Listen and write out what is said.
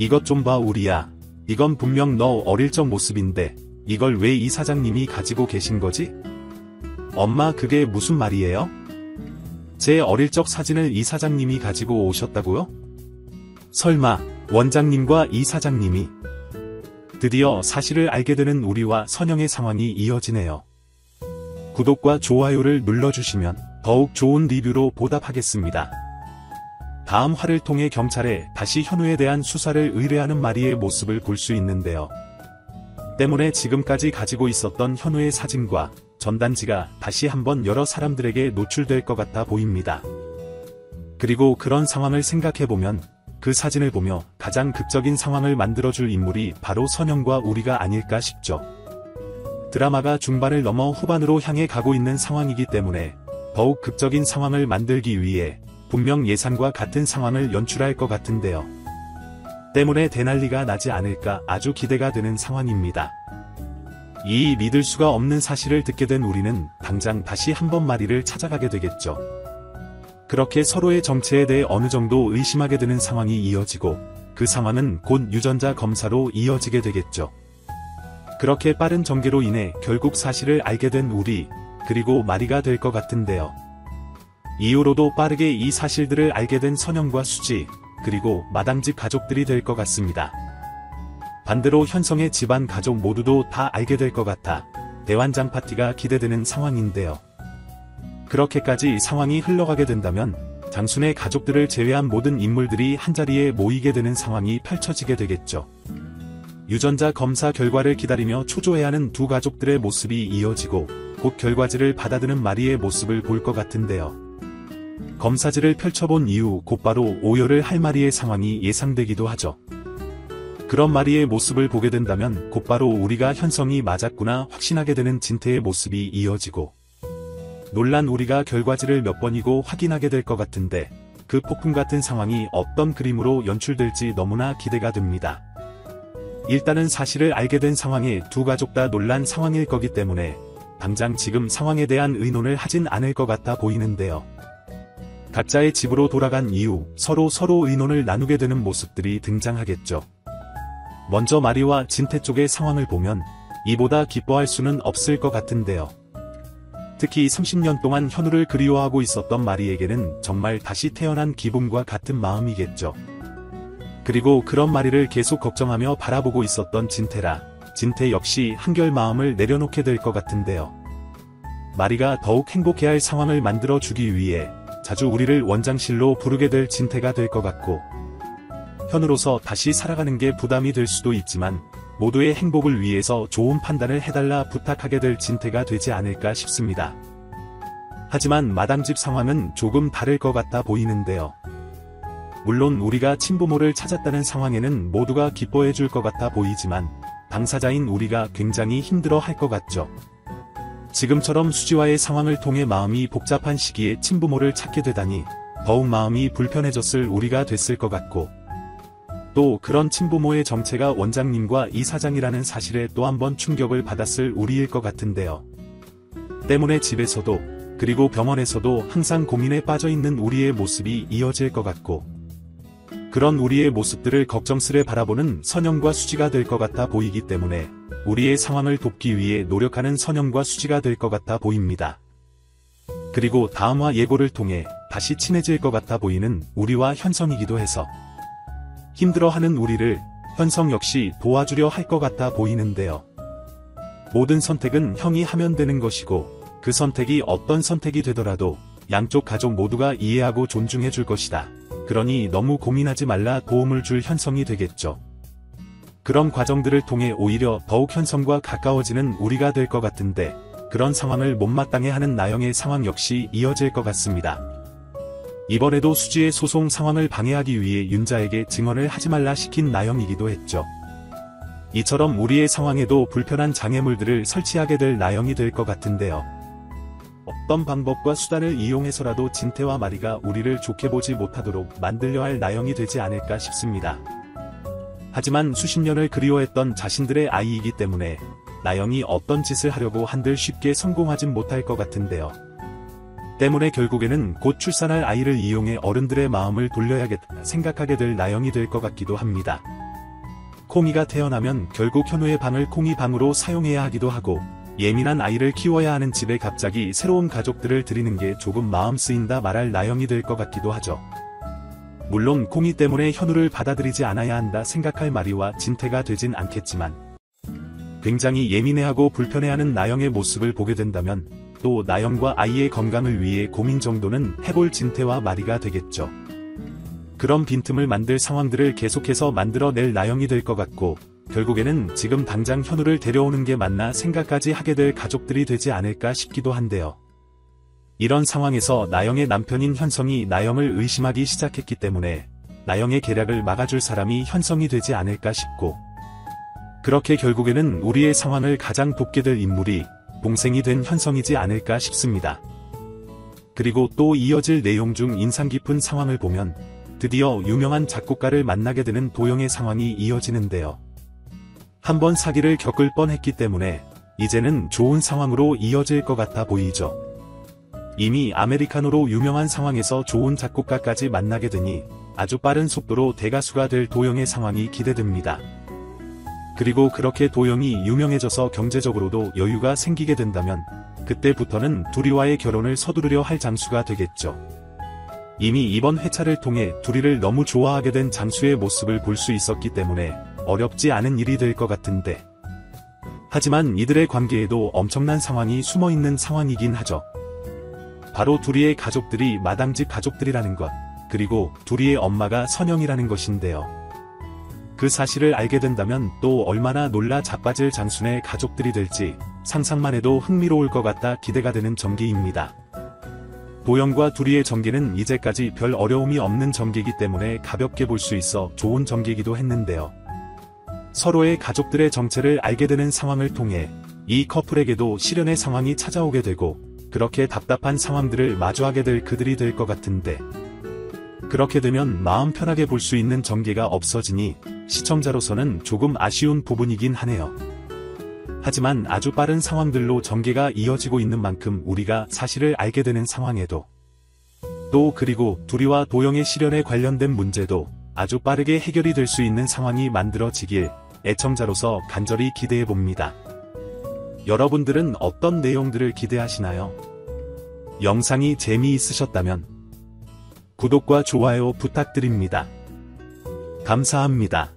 이것 좀 봐 우리야. 이건 분명 너 어릴 적 모습인데 이걸 왜 이 사장님이 가지고 계신 거지? 엄마 그게 무슨 말이에요? 제 어릴 적 사진을 이 사장님이 가지고 오셨다고요? 설마 원장님과 이 사장님이. 드디어 사실을 알게 되는 우리와 선영의 상황이 이어지네요. 구독과 좋아요를 눌러주시면 더욱 좋은 리뷰로 보답하겠습니다. 다음 화를 통해 경찰에 다시 현우에 대한 수사를 의뢰하는 마리의 모습을 볼 수 있는데요. 때문에 지금까지 가지고 있었던 현우의 사진과 전단지가 다시 한번 여러 사람들에게 노출될 것 같아 보입니다. 그리고 그런 상황을 생각해보면 그 사진을 보며 가장 극적인 상황을 만들어줄 인물이 바로 선영과 우리가 아닐까 싶죠. 드라마가 중반을 넘어 후반으로 향해 가고 있는 상황이기 때문에 더욱 극적인 상황을 만들기 위해 분명 예상과 같은 상황을 연출할 것 같은데요. 때문에 대난리가 나지 않을까 아주 기대가 되는 상황입니다. 이 믿을 수가 없는 사실을 듣게 된 우리는 당장 다시 한번 마리를 찾아가게 되겠죠. 그렇게 서로의 정체에 대해 어느 정도 의심하게 되는 상황이 이어지고 그 상황은 곧 유전자 검사로 이어지게 되겠죠. 그렇게 빠른 전개로 인해 결국 사실을 알게 된 우리, 그리고 마리가 될 것 같은데요. 이후로도 빠르게 이 사실들을 알게 된 선영과 수지, 그리고 마당집 가족들이 될 것 같습니다. 반대로 현성의 집안 가족 모두도 다 알게 될 것 같아 대환장 파티가 기대되는 상황인데요. 그렇게까지 상황이 흘러가게 된다면 장순의 가족들을 제외한 모든 인물들이 한자리에 모이게 되는 상황이 펼쳐지게 되겠죠. 유전자 검사 결과를 기다리며 초조해하는 두 가족들의 모습이 이어지고 곧 결과지를 받아드는 마리의 모습을 볼 것 같은데요. 검사지를 펼쳐본 이후 곧바로 오열을 할 마리의 상황이 예상되기도 하죠. 그런 마리의 모습을 보게 된다면 곧바로 우리가 현성이 맞았구나 확신하게 되는 진태의 모습이 이어지고 놀란 우리가 결과지를 몇 번이고 확인하게 될 것 같은데 그 폭풍 같은 상황이 어떤 그림으로 연출될지 너무나 기대가 됩니다. 일단은 사실을 알게 된 상황에 두 가족 다 놀란 상황일 거기 때문에 당장 지금 상황에 대한 의논을 하진 않을 것 같아 보이는데요. 각자의 집으로 돌아간 이후 서로 의논을 나누게 되는 모습들이 등장하겠죠. 먼저 마리와 진태 쪽의 상황을 보면 이보다 기뻐할 수는 없을 것 같은데요. 특히 30년 동안 현우를 그리워하고 있었던 마리에게는 정말 다시 태어난 기분과 같은 마음이겠죠. 그리고 그런 마리를 계속 걱정하며 바라보고 있었던 진태라 진태 역시 한결 마음을 내려놓게 될 것 같은데요. 마리가 더욱 행복해할 상황을 만들어주기 위해 자주 우리를 원장실로 부르게 될 진태가 될 것 같고 현우로서 다시 살아가는 게 부담이 될 수도 있지만 모두의 행복을 위해서 좋은 판단을 해달라 부탁하게 될 진태가 되지 않을까 싶습니다. 하지만 마당집 상황은 조금 다를 것 같아 보이는데요. 물론 우리가 친부모를 찾았다는 상황에는 모두가 기뻐해 줄 것 같아 보이지만 당사자인 우리가 굉장히 힘들어 할 것 같죠. 지금처럼 수지와의 상황을 통해 마음이 복잡한 시기에 친부모를 찾게 되다니 더욱 마음이 불편해졌을 우리가 됐을 것 같고 또 그런 친부모의 정체가 원장님과 이 사장이라는 사실에 또 한 번 충격을 받았을 우리일 것 같은데요. 때문에 집에서도 그리고 병원에서도 항상 고민에 빠져있는 우리의 모습이 이어질 것 같고 그런 우리의 모습들을 걱정스레 바라보는 선영과 수지가 될 것 같아 보이기 때문에 우리의 상황을 돕기 위해 노력하는 선영과 수지가 될 것 같아 보입니다. 그리고 다음화 예고를 통해 다시 친해질 것 같아 보이는 우리와 현성이기도 해서 힘들어하는 우리를 현성 역시 도와주려 할 것 같아 보이는데요. 모든 선택은 형이 하면 되는 것이고 그 선택이 어떤 선택이 되더라도 양쪽 가족 모두가 이해하고 존중해 줄 것이다. 그러니 너무 고민하지 말라 도움을 줄 현성이 되겠죠. 그런 과정들을 통해 오히려 더욱 현성과 가까워지는 우리가 될 것 같은데 그런 상황을 못마땅해 하는 나영의 상황 역시 이어질 것 같습니다. 이번에도 수지의 소송 상황을 방해하기 위해 윤자에게 증언을 하지 말라 시킨 나영이기도 했죠. 이처럼 우리의 상황에도 불편한 장애물들을 설치하게 될 나영이 될 것 같은데요. 어떤 방법과 수단을 이용해서라도 진태와 마리가 우리를 좋게 보지 못하도록 만들려 할 나영이 되지 않을까 싶습니다. 하지만 수십 년을 그리워했던 자신들의 아이이기 때문에 나영이 어떤 짓을 하려고 한들 쉽게 성공하진 못할 것 같은데요. 때문에 결국에는 곧 출산할 아이를 이용해 어른들의 마음을 돌려야겠다 생각하게 될 나영이 될 것 같기도 합니다. 콩이가 태어나면 결국 현우의 방을 콩이 방으로 사용해야 하기도 하고, 예민한 아이를 키워야 하는 집에 갑자기 새로운 가족들을 들이는 게 조금 마음 쓰인다 말할 나영이 될 것 같기도 하죠. 물론 콩이 때문에 현우를 받아들이지 않아야 한다 생각할 마리와 진태가 되진 않겠지만, 굉장히 예민해하고 불편해하는 나영의 모습을 보게 된다면 또 나영과 아이의 건강을 위해 고민 정도는 해볼 진태와 마리가 되겠죠. 그런 빈틈을 만들 상황들을 계속해서 만들어낼 나영이 될 것 같고, 결국에는 지금 당장 현우를 데려오는 게 맞나 생각까지 하게 될 가족들이 되지 않을까 싶기도 한데요. 이런 상황에서 나영의 남편인 현성이 나영을 의심하기 시작했기 때문에 나영의 계략을 막아줄 사람이 현성이 되지 않을까 싶고, 그렇게 결국에는 우리의 상황을 가장 돕게 될 인물이 동생이 된 현성이지 않을까 싶습니다. 그리고 또 이어질 내용 중 인상 깊은 상황을 보면 드디어 유명한 작곡가를 만나게 되는 도영의 상황이 이어지는데요. 한번 사기를 겪을 뻔했기 때문에 이제는 좋은 상황으로 이어질 것 같아 보이죠. 이미 아메리카노로 유명한 상황에서 좋은 작곡가까지 만나게 되니 아주 빠른 속도로 대가수가 될 도영의 상황이 기대됩니다. 그리고 그렇게 도영이 유명해져서 경제적으로도 여유가 생기게 된다면 그때부터는 둘이와의 결혼을 서두르려 할 장수가 되겠죠. 이미 이번 회차를 통해 둘이를 너무 좋아하게 된 장수의 모습을 볼 수 있었기 때문에 어렵지 않은 일이 될 것 같은데, 하지만 이들의 관계에도 엄청난 상황이 숨어있는 상황이긴 하죠. 바로 둘이의 가족들이 마당집 가족들이라는 것, 그리고 둘이의 엄마가 선영이라는 것인데요. 그 사실을 알게 된다면 또 얼마나 놀라 자빠질 장순의 가족들이 될지 상상만 해도 흥미로울 것 같아 기대가 되는 전개입니다. 도영과 둘이의 전개는 이제까지 별 어려움이 없는 전개이기 때문에 가볍게 볼 수 있어 좋은 전개이기도 했는데요. 서로의 가족들의 정체를 알게 되는 상황을 통해 이 커플에게도 시련의 상황이 찾아오게 되고, 그렇게 답답한 상황들을 마주하게 될 그들이 될 것 같은데, 그렇게 되면 마음 편하게 볼 수 있는 전개가 없어지니 시청자로서는 조금 아쉬운 부분이긴 하네요. 하지만 아주 빠른 상황들로 전개가 이어지고 있는 만큼 우리가 사실을 알게 되는 상황에도, 또 그리고 둘이와 도영의 시련에 관련된 문제도 아주 빠르게 해결이 될 수 있는 상황이 만들어지길 애청자로서 간절히 기대해봅니다. 여러분들은 어떤 내용들을 기대하시나요? 영상이 재미있으셨다면 구독과 좋아요 부탁드립니다. 감사합니다.